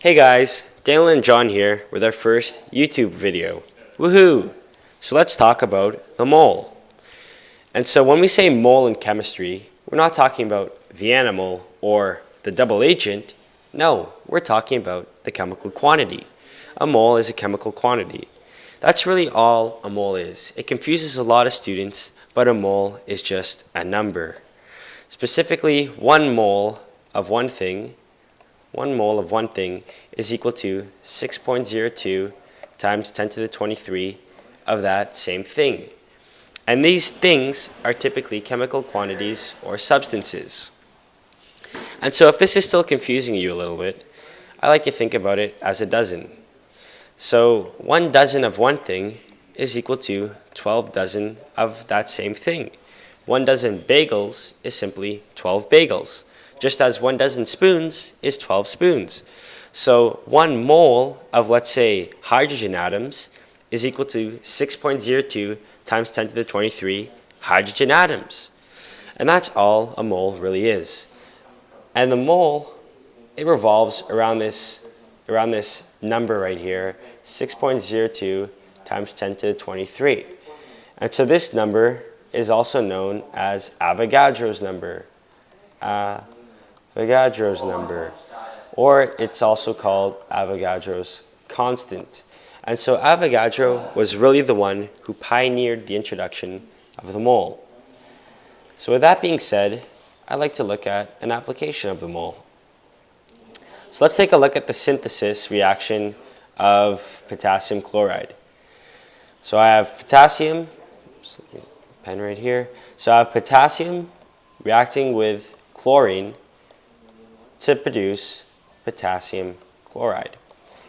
Hey guys, Daniel and John here with our first YouTube video. Woohoo! So let's talk about the mole. And so when we say mole in chemistry, we're not talking about the animal or the double agent. No, we're talking about the chemical quantity. A mole is a chemical quantity. That's really all a mole is. It confuses a lot of students, but a mole is just a number. Specifically, 1 mole of one thing is equal to 6.02 times 10 to the 23 of that same thing. And these things are typically chemical quantities or substances. And so if this is still confusing you a little bit, I like to think about it as a dozen. So 1 dozen of one thing is equal to 12 dozen of that same thing. 1 dozen bagels is simply 12 bagels, just as 1 dozen spoons is 12 spoons. So 1 mole of, let's say, hydrogen atoms is equal to 6.02 times 10 to the 23 hydrogen atoms. And that's all a mole really is. And the mole, it revolves around this number right here, 6.02 times 10 to the 23. And so this number is also known as Avogadro's number. Avogadro's number, or it's also called Avogadro's constant. And so Avogadro was really the one who pioneered the introduction of the mole. So with that being said, I'd like to look at an application of the mole. So let's take a look at the synthesis reaction of potassium chloride. So I have potassium, pen right here. So I have potassium reacting with chlorine to produce potassium chloride.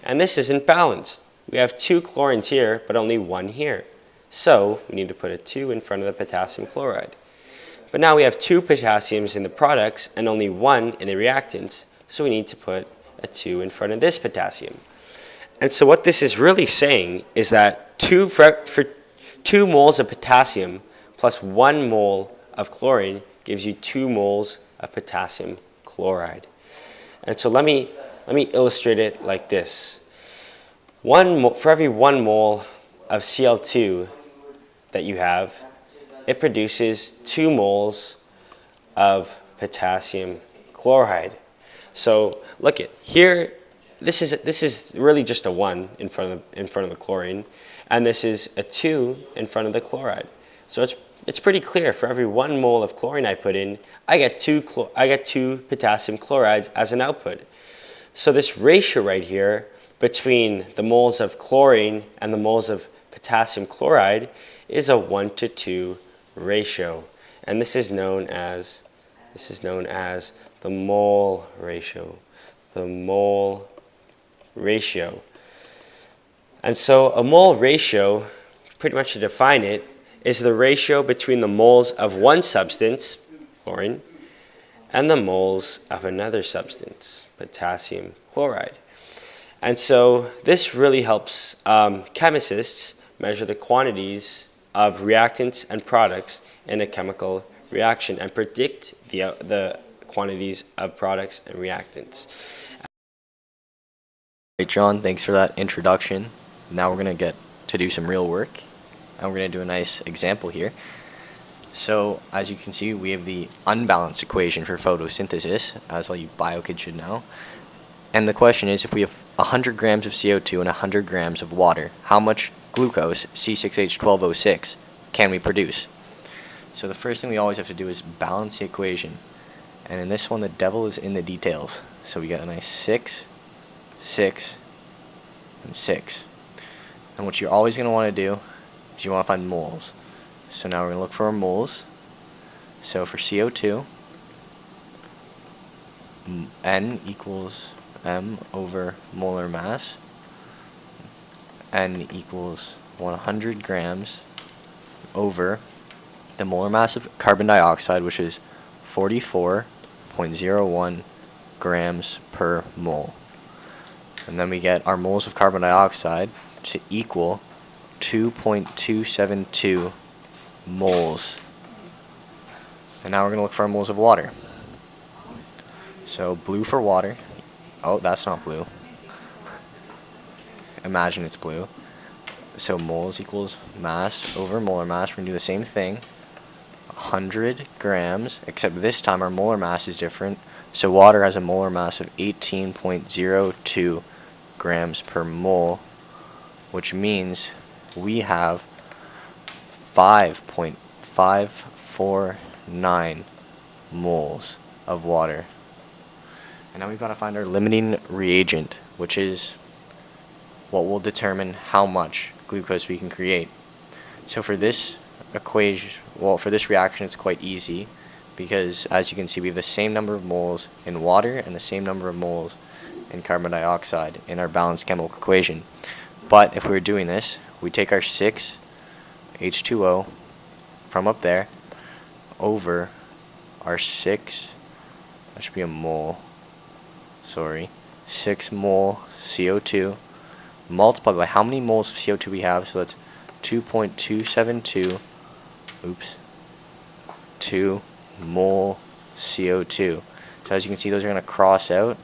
And this isn't balanced. We have 2 chlorines here, but only 1 here. So we need to put a 2 in front of the potassium chloride. But now we have 2 potassiums in the products and only 1 in the reactants, so we need to put a 2 in front of this potassium. And so what this is really saying is that 2 moles of potassium plus 1 mole of chlorine gives you 2 moles of potassium chloride. And so let me illustrate it like this. For every 1 mole of Cl2 that you have, it produces 2 moles of potassium chloride. So look at here. This is really just a 1 in front of the chlorine, and this is a 2 in front of the chloride. So it's pretty clear. For every 1 mole of chlorine I put in, I get 2 potassium chlorides as an output. So this ratio right here between the moles of chlorine and the moles of potassium chloride is a 1:2 ratio, and this is known as the mole ratio. The mole ratio. And so a mole ratio, pretty much to define it, is the ratio between the moles of one substance, chlorine, and the moles of another substance, potassium chloride. And so this really helps chemists measure the quantities of reactants and products in a chemical reaction and predict the quantities of products and reactants. Great, John. Thanks for that introduction. Now we're going to get to do some real work, and we're going to do a nice example here. So, as you can see, we have the unbalanced equation for photosynthesis, as all you bio kids should know. And the question is, if we have 100 grams of CO2 and 100 grams of water, how much glucose, C6H12O6, can we produce? So the first thing we always have to do is balance the equation. And in this one, the devil is in the details. So we got a nice 6, 6, and 6. And what you're always going to want to do is you want to find moles. So now we're going to look for our moles. So for CO2, N equals M over molar mass. N equals 100 grams over the molar mass of carbon dioxide, which is 44.01 grams per mole. And then we get our moles of carbon dioxide to equal 2.272 moles. And now we're going to look for our moles of water. So blue for water. Oh, that's not blue. imagine it's blue. So moles equals mass over molar mass. We're going to do the same thing. 100 grams, except this time our molar mass is different. So water has a molar mass of 18.02 grams per mole, which means we have 5.549 moles of water. And now we've got to find our limiting reagent, which is what will determine how much glucose we can create. So for this equation, well, for this reaction, it's quite easy because, as you can see, we have the same number of moles in water and the same number of moles in carbon dioxide in our balanced chemical equation. But if we were doing this, we take our 6 H2O from up there over our 6, that should be a mole, sorry, 6 mole CO2 multiplied by how many moles of CO2 we have. So that's 2.272, oops, 2 mole CO2. So as you can see, those are going to cross out.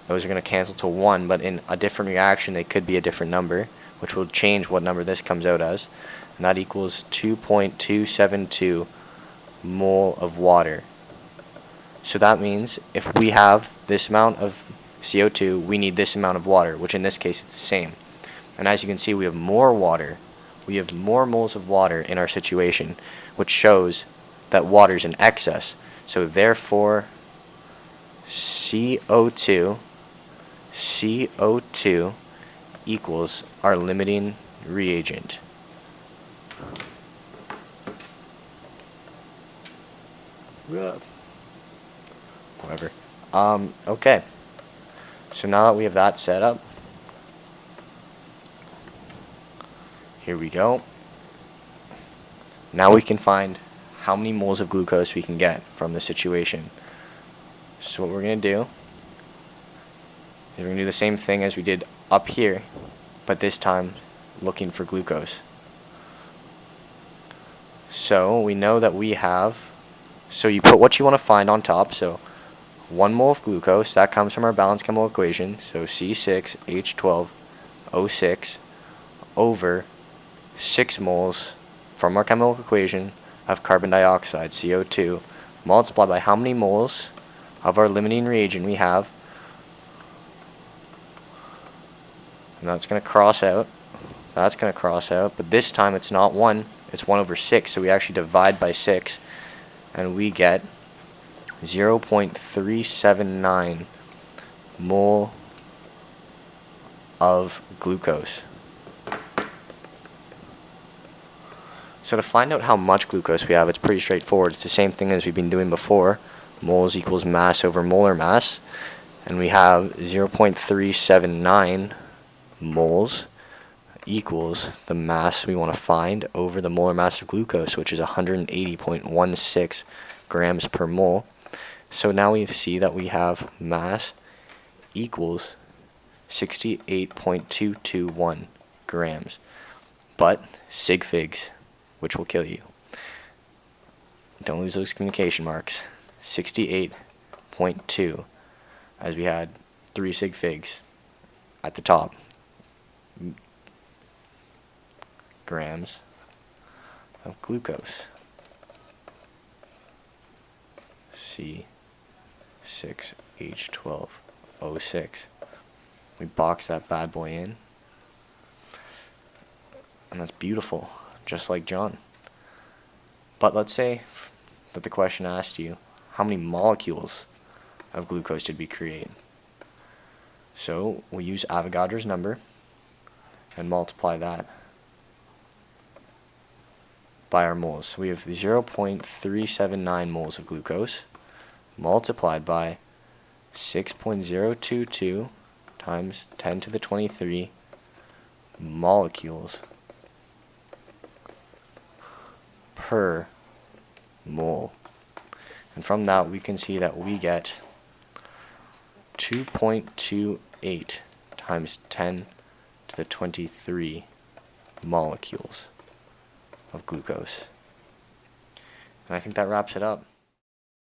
Those are going to cancel to 1, but in a different reaction, they could be a different number, which will change what number this comes out as. And that equals 2.272 mole of water. So that means if we have this amount of CO2, we need this amount of water, which in this case it's the same. And as you can see, we have more water. We have more moles of water in our situation, which shows that water is in excess. So therefore, CO2 equals our limiting reagent. Whatever. Okay. So now that we have that set up, here we go. Now we can find how many moles of glucose we can get from the situation. So what we're going to do is we're going to do the same thing as we did up here, but this time looking for glucose. So we know that we have, so you put what you want to find on top. So 1 mole of glucose, that comes from our balanced chemical equation, so C6H12O6 over 6 moles from our chemical equation of carbon dioxide, CO2, multiplied by how many moles of our limiting reagent we have. And that's going to cross out. That's going to cross out, but this time it's not 1, it's 1 over 6, so we actually divide by 6, and we get 0.379 mole of glucose. So to find out how much glucose we have, it's pretty straightforward. It's the same thing as we've been doing before. Moles equals mass over molar mass. And we have 0.379 moles equals the mass we want to find over the molar mass of glucose, which is 180.16 grams per mole. So now we see that we have mass equals 68.221 grams. But sig figs, which will kill you. Don't lose those communication marks. 68.2, as we had 3 sig figs at the top. Grams of glucose. C6H12O6. We box that bad boy in. And that's beautiful, just like John. But let's say that the question asked you, how many molecules of glucose did we create? So we use Avogadro's number and multiply that by our moles. So we have 0.379 moles of glucose multiplied by 6.022 times 10 to the 23 molecules per mole. And from that we can see that we get 2.28 times 10 to the 23 molecules of glucose. And I think that wraps it up.